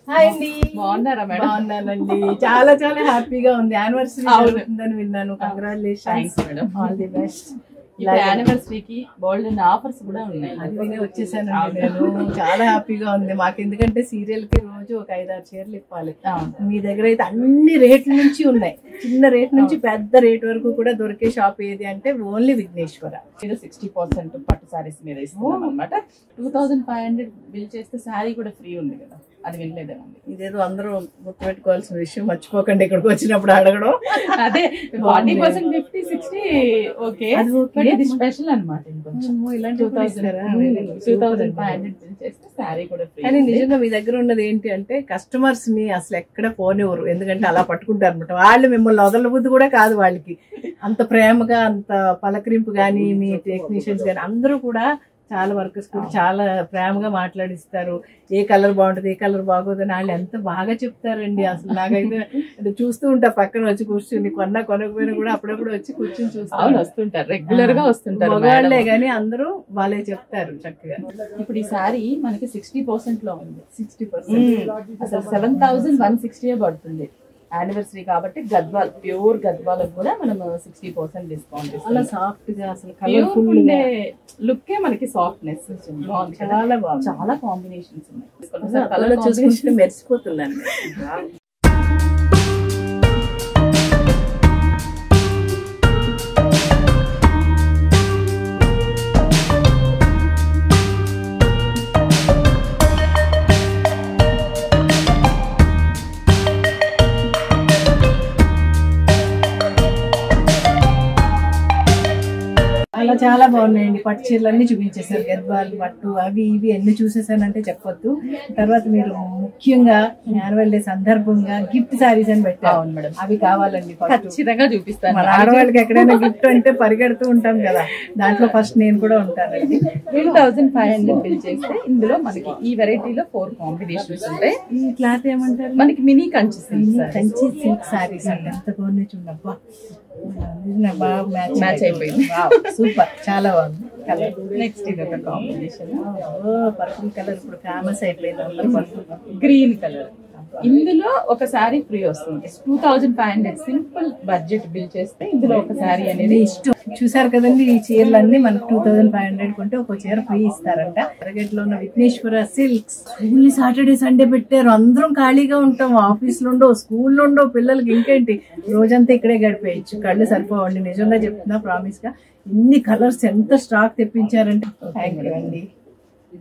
Hi అండి, బాగున్నారా madam? బాగున్నానండి. చాలా చాలా హ్యాపీగా ఉంది. యానివర్సరీ అవుతుందని విన్నాను. Congratulations madam, all the best. యానివర్సరీకి బోల్డ్ ఆఫర్స్ కూడా ఉన్నాయి. అది వచ్చేసానండి నేను. చాలా హ్యాపీగా ఉంది మాకు, ఎందుకంటే సీరియల్ కి రోజు ఒక 5-6 చీరలు ఇవ్వాలి. మీ దగ్గర అయితే అన్ని రేట్ల నుంచి ఉన్నాయి, చిన్న రేట్ నుంచి పెద్ద రేట్ వరకు కూడా దొరికే షాప్ ఏది అంటే ఓన్లీ విఘ్నేశ్వర. 60% పట్టు సారీస్ మీద ఇస్తున్నాం అనమాట. 2500 బిల్ చేస్తే శారీ కూడా ఫ్రీ ఉంది కదా, అది వినలేదండి. ఇదేదో అందరూ గుర్తుపెట్టుకోవాల్సిన విషయం, మర్చిపోకండి ఇక్కడికి వచ్చినప్పుడు అడగడం. అదే 40% 50-60 ఓకే, ఇది స్పెషల్ అనమాట. ఇలాంటి 2500 బిల్ చేస్తే శారీ కూడా ఫ్రీ. కానీ నిజంగా మీ దగ్గర ఉన్నది ఏంటి అంటే కస్టమర్స్ ని అసలు ఎక్కడ పోనివ్వరు, ఎందుకంటే అలా పట్టుకుంటారు అనమాట. వాళ్ళు మిమ్మల్ని వదలబుద్ధి కూడా కాదు వాళ్ళకి, అంత ప్రేమగా అంత పలకరింపు గానీ, మీ టెక్నీషియన్స్ గానీ అందరూ కూడా చాలా వర్కర్స్ కూడా చాలా ప్రేమగా మాట్లాడిస్తారు. ఏ కలర్ బాగుంటది, ఏ కలర్ బాగోదని వాళ్ళు ఎంత బాగా చెప్తారండి. అసలు నాకైతే చూస్తూ ఉంటా, పక్కన వచ్చి కూర్చుని కొనకపోయినా కూడా అప్పుడప్పుడు వచ్చి కూర్చుని చూస్తాను. వస్తుంటారు, రెగ్యులర్ గా వస్తుంటారు. మగవాళ్లే గానీ అందరూ వాళ్ళే చెప్తారు చక్కగా. ఇప్పుడు ఈ సారీ మనకి 60% లో ఉంది. 60% అసలు 7160 పడుతుంది. యానివర్సరీ కాబట్టి గద్వాల్, ప్యూర్ గద్వాల్ కూడా మనం 60% డిస్కౌంట్. చాలా సాఫ్ట్ గా అసలు కలర్ఫుల్ లుక్ మనకి సాఫ్ట్నెస్ బాగుంది. చాలా బాగుంది, చాలా కాంబినేషన్స్ ఉన్నాయి. కలర్ చూసుకుంటే మెరిసిపోతుందండి. అలా చాలా బాగున్నాయండి. పట్టు చీరలు అన్ని చూపించేశారు, గద్వాల్ పట్టు అవి ఇవి అన్ని చూసేసానంటే చెప్పొద్దు. తర్వాత మీరు ముఖ్యంగా యాన్యువల్ డే సందర్భంగా గిఫ్ట్ సారీస్ అని పెట్టారు మేడం, అవి కావాలండి. ఖచ్చితంగా చూపిస్తాను. మన ఆడవాళ్ళకి ఎక్కడైనా గిఫ్ట్ అంటే పరిగెడుతూ ఉంటాం కదా, దాంట్లో ఫస్ట్ నేను కూడా ఉంటానండి. 2500 బిల్ చేస్తే ఇందులో మనకి ఈ వెరైటీలో 4 కాంబినేషన్స్ ఉంటాయి. ఈ క్లాత్ ఏమంటారు? మనకి మినీ కంచి సిల్క్ సారీస్ అండి, ఎంత బాగున్నాయి చూడబ్బా. బాగా మ్యాచ్ అయిపోయింది. సూపర్, చాలా బాగుంది కలర్. నెక్స్ట్ ఇది ఒక కాంబినేషన్, పర్పుల్ కలర్ ఇప్పుడు ఫేమస్ అయిపోయింది. Green colour. ఇందులో ఒక శారీ ఫ్రీ వస్తుంది. 2500 సింపుల్ బడ్జెట్ బిల్ చేస్తే ఇందులో ఒక శారీ అనేది ఇష్టం. చూసారు కదండి, ఈ చీరలన్నీ మనకు 2500 కొంటే ఒక చీర ఫ్రీ ఇస్తారంట. అరగట్లో ఉన్న Vighneshwara silks. Only Saturday Sunday పెట్టారు, అందరం ఖాళీగా ఉంటాం, ఆఫీసులు ఉండవు, స్కూల్లో ఉండవు, పిల్లలకి ఇంకేంటి రోజంతా ఇక్కడే గడిపేయచ్చు. కళ్ళు సరిపోవండి, నిజంగా చెప్తున్నా, ప్రామిస్ గా. ఇన్ని కలర్స్ ఎంత స్టాక్ తెప్పించారంటే థ్యాంక్ యూ అండి.